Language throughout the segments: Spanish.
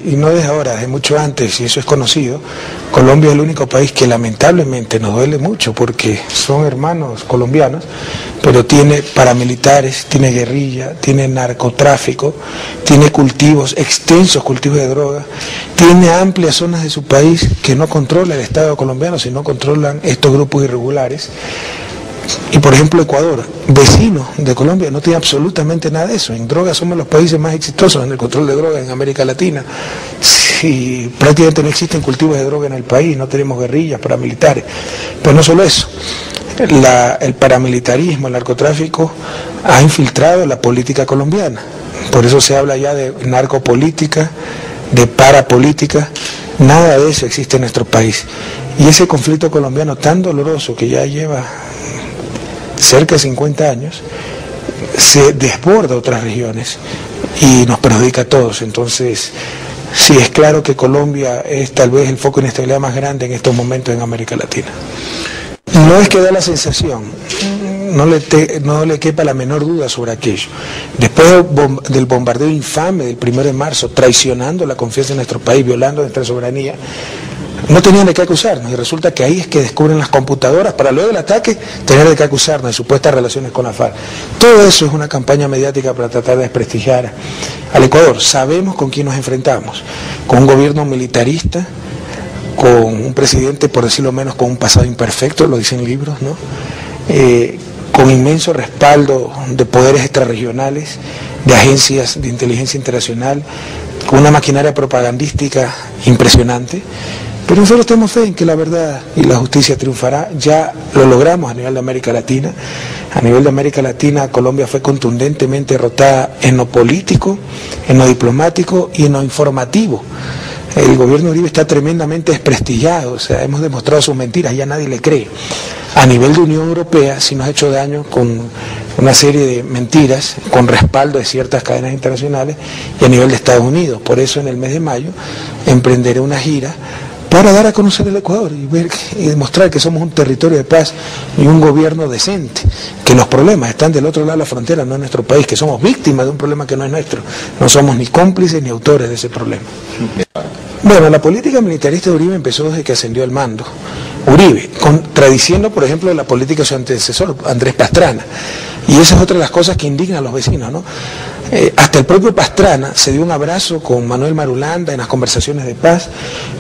y no desde ahora, desde mucho antes, y eso es conocido, Colombia es el único país que lamentablemente nos duele mucho porque son hermanos colombianos, pero tiene paramilitares, tiene guerrilla, tiene narcotráfico, tiene cultivos, extensos cultivos de droga, tiene amplias zonas de su país que no controla el Estado colombiano, sino controlan estos grupos irregulares. Y por ejemplo Ecuador, vecino de Colombia, no tiene absolutamente nada de eso. En drogas somos los países más exitosos en el control de drogas en América Latina. Sí, prácticamente no existen cultivos de droga en el país, no tenemos guerrillas, paramilitares. Pero no solo eso, el paramilitarismo, el narcotráfico ha infiltrado la política colombiana. Por eso se habla ya de narcopolítica, de parapolítica. Nada de eso existe en nuestro país. Y ese conflicto colombiano tan doloroso que ya lleva cerca de 50 años, se desborda a otras regiones y nos perjudica a todos. Entonces, sí, es claro que Colombia es tal vez el foco de inestabilidad más grande en estos momentos en América Latina. No es que da la sensación, no le quepa la menor duda sobre aquello. Después del bombardeo infame del 1 de marzo, traicionando la confianza en nuestro país, violando nuestra soberanía, no tenían de qué acusarnos, y resulta que ahí es que descubren las computadoras para luego del ataque tener de qué acusarnos de supuestas relaciones con la FARC. Todo eso es una campaña mediática para tratar de desprestigiar al Ecuador. Sabemos con quién nos enfrentamos, con un gobierno militarista, con un presidente, por decirlo menos, con un pasado imperfecto, lo dicen libros, ¿no? Con inmenso respaldo de poderes extrarregionales, de agencias de inteligencia internacional, con una maquinaria propagandística impresionante. Pero nosotros tenemos fe en que la verdad y la justicia triunfará. Ya lo logramos a nivel de América Latina. A nivel de América Latina, Colombia fue contundentemente derrotada en lo político, en lo diplomático y en lo informativo. El gobierno de Uribe está tremendamente desprestigiado, o sea, hemos demostrado sus mentiras, ya nadie le cree. A nivel de Unión Europea sí nos ha hecho daño con una serie de mentiras, con respaldo de ciertas cadenas internacionales, y a nivel de Estados Unidos. Por eso en el mes de mayo emprenderé una gira para dar a conocer el Ecuador y demostrar que somos un territorio de paz y un gobierno decente, que los problemas están del otro lado de la frontera, no en nuestro país, que somos víctimas de un problema que no es nuestro, no somos ni cómplices ni autores de ese problema. Bueno, la política militarista de Uribe empezó desde que ascendió al mando. Uribe, contradiciendo por ejemplo la política de su antecesor, Andrés Pastrana, y esa es otra de las cosas que indignan a los vecinos, ¿no? Hasta el propio Pastrana se dio un abrazo con Manuel Marulanda en las conversaciones de paz.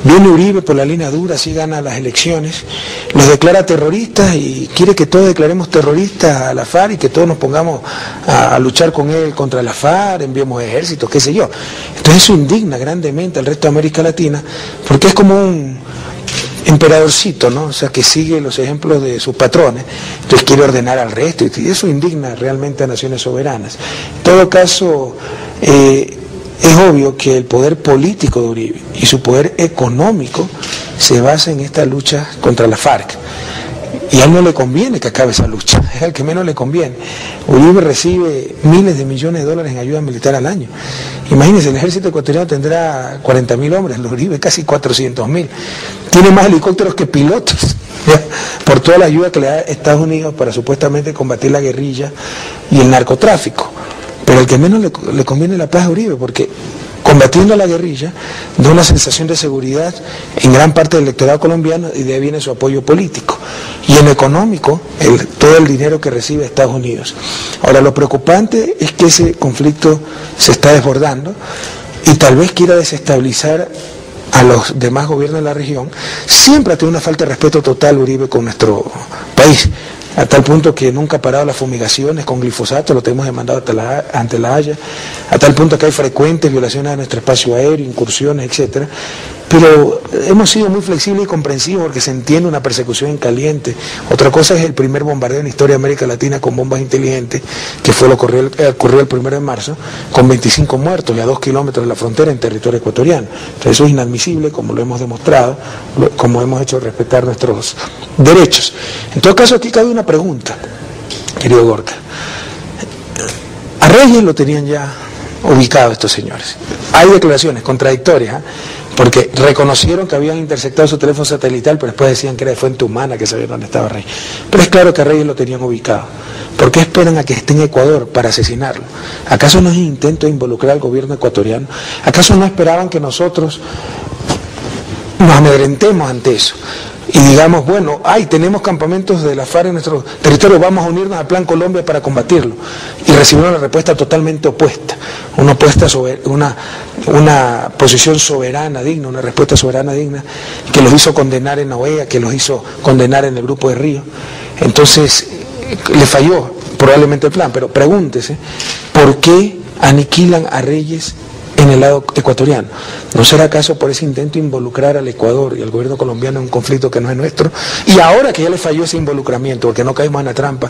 Viene Uribe por la línea dura, así gana las elecciones, los declara terroristas y quiere que todos declaremos terroristas a la FARC y que todos nos pongamos a luchar con él contra la FARC, enviemos ejércitos, qué sé yo. Entonces eso indigna grandemente al resto de América Latina, porque es como un emperadorcito, ¿no? O sea, que sigue los ejemplos de sus patrones, entonces quiere ordenar al resto, y eso indigna realmente a naciones soberanas. En todo caso, es obvio que el poder político de Uribe y su poder económico se basa en esta lucha contra la FARC. Y a él no le conviene que acabe esa lucha, es al que menos le conviene. Uribe recibe miles de millones de dólares en ayuda militar al año. Imagínense, el ejército ecuatoriano tendrá 40.000 hombres, el Uribe casi 400.000. Tiene más helicópteros que pilotos, ¿ya? Por toda la ayuda que le da Estados Unidos para supuestamente combatir la guerrilla y el narcotráfico. Pero al que menos le conviene la paz a Uribe, porque combatiendo a la guerrilla da una sensación de seguridad en gran parte del electorado colombiano y de ahí viene su apoyo político. Y en lo económico, todo el dinero que recibe Estados Unidos. Ahora, lo preocupante es que ese conflicto se está desbordando y tal vez quiera desestabilizar a los demás gobiernos de la región. Siempre ha tenido una falta de respeto total Uribe con nuestro país, a tal punto que nunca ha parado las fumigaciones con glifosato, lo tenemos demandado ante la Haya, a tal punto que hay frecuentes violaciones a nuestro espacio aéreo, incursiones, etcétera. Pero hemos sido muy flexibles y comprensivos porque se entiende una persecución en caliente. Otra cosa es el primer bombardeo en la historia de América Latina con bombas inteligentes, que fue lo que ocurrió el 1 de marzo, con 25 muertos y a 2 kilómetros de la frontera en territorio ecuatoriano. Entonces eso es inadmisible, como lo hemos demostrado, como hemos hecho respetar nuestros derechos. En todo caso, aquí cabe una pregunta, querido Gorka. A Reyes lo tenían ya ubicado estos señores. Hay declaraciones contradictorias, ¿eh? Porque reconocieron que habían interceptado su teléfono satelital, pero después decían que era de fuente humana, que sabían dónde estaba Reyes. Pero es claro que a Reyes lo tenían ubicado. ¿Por qué esperan a que esté en Ecuador para asesinarlo? ¿Acaso no es un intento de involucrar al gobierno ecuatoriano? ¿Acaso no esperaban que nosotros nos amedrentemos ante eso? Y digamos, bueno, tenemos campamentos de la FARC en nuestro territorio, vamos a unirnos al Plan Colombia para combatirlo. Y recibieron una respuesta totalmente opuesta, una posición soberana digna, una respuesta soberana digna, que los hizo condenar en la OEA, que los hizo condenar en el Grupo de Río. Entonces, le falló probablemente el plan, pero pregúntese, ¿por qué aniquilan a Reyes en el lado ecuatoriano? ¿No será acaso por ese intento de involucrar al Ecuador y al gobierno colombiano en un conflicto que no es nuestro? Y ahora que ya le falló ese involucramiento, porque no caímos en la trampa,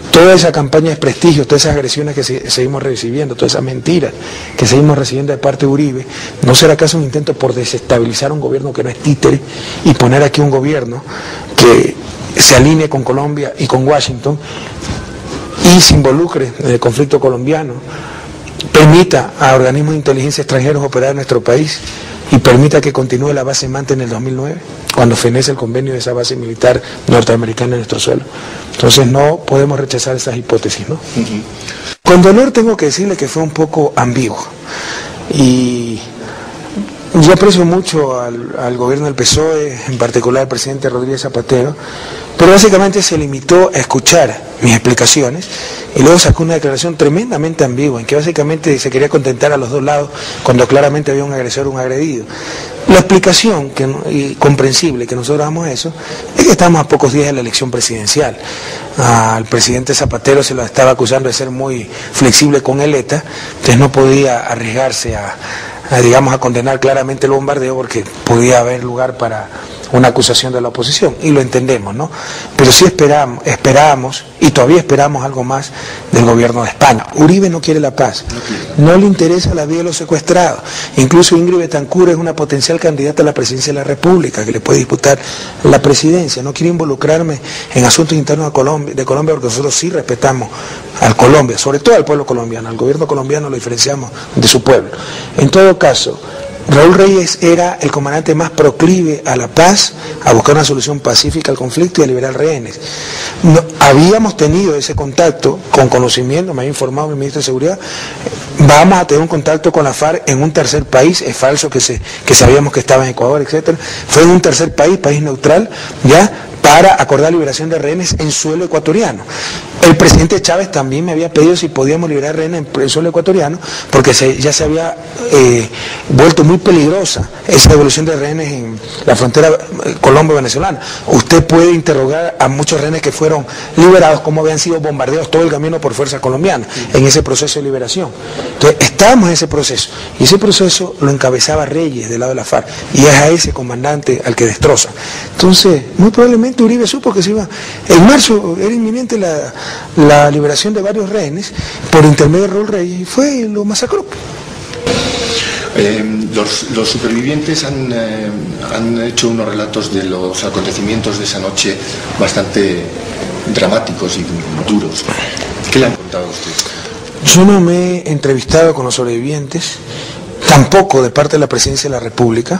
toda esa campaña de desprestigio, todas esas agresiones que seguimos recibiendo, todas esas mentiras que seguimos recibiendo de parte de Uribe, ¿no será acaso un intento por desestabilizar un gobierno que no es títere y poner aquí un gobierno que se alinee con Colombia y con Washington y se involucre en el conflicto colombiano, permita a organismos de inteligencia extranjeros operar en nuestro país y permita que continúe la base Manta en el 2009, cuando fenece el convenio de esa base militar norteamericana en nuestro suelo? Entonces no podemos rechazar esas hipótesis, ¿no? Con dolor tengo que decirle que fue un poco ambiguo, y yo aprecio mucho al gobierno del PSOE, en particular al presidente Rodríguez Zapatero, pero básicamente se limitó a escuchar mis explicaciones y luego sacó una declaración tremendamente ambigua, en que básicamente se quería contentar a los dos lados cuando claramente había un agresor o un agredido. La explicación comprensible que nosotros damos a eso es que estamos a pocos días de la elección presidencial. Al presidente Zapatero se lo estaba acusando de ser muy flexible con el ETA, entonces no podía arriesgarse a condenar claramente el bombardeo porque podía haber lugar para una acusación de la oposición, y lo entendemos, ¿no? Pero sí esperábamos, y todavía esperamos algo más del gobierno de España. Uribe no quiere la paz, no le interesa la vida de los secuestrados. Incluso Ingrid Betancourt es una potencial candidata a la presidencia de la República, que le puede disputar la presidencia. No quiere involucrarme en asuntos internos de Colombia, porque nosotros sí respetamos al Colombia, sobre todo al pueblo colombiano. Al gobierno colombiano lo diferenciamos de su pueblo. En todo caso, Raúl Reyes era el comandante más proclive a la paz, a buscar una solución pacífica al conflicto y a liberar rehenes. Habíamos tenido ese contacto con conocimiento, me había informado el ministro de Seguridad. Vamos a tener un contacto con la FARC en un tercer país, es falso que sabíamos que estaba en Ecuador, etcétera. Fue en un tercer país neutral, ya, para acordar liberación de rehenes en suelo ecuatoriano. El presidente Chávez también me había pedido si podíamos liberar rehenes en suelo ecuatoriano, porque ya se había vuelto muy peligrosa esa devolución de rehenes en la frontera colombo-venezolana. Usted puede interrogar a muchos rehenes que fueron liberados, cómo habían sido bombardeados todo el camino por fuerza colombiana en ese proceso de liberación. Entonces, estábamos en ese proceso, y ese proceso lo encabezaba Reyes del lado de la FARC, y es a ese comandante al que destroza. Entonces, muy probablemente Uribe supo que se iba, en marzo era inminente la liberación de varios rehenes por intermedio de Raúl Reyes, y fue y lo masacró. Los supervivientes han hecho unos relatos de los acontecimientos de esa noche bastante dramáticos y duros. ¿Qué le han contado a usted? Yo no me he entrevistado con los sobrevivientes, tampoco de parte de la Presidencia de la República,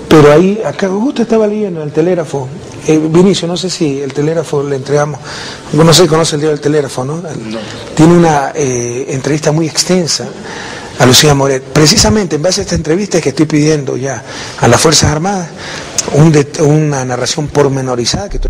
pero ahí, acá justo estaba leyendo el telégrafo, Vinicio, no sé si el telégrafo le entregamos, no sé si conoce el día del telégrafo, ¿no? No. Tiene una entrevista muy extensa a Lucía Moret. Precisamente en base a esta entrevista es que estoy pidiendo ya a las Fuerzas Armadas una narración pormenorizada que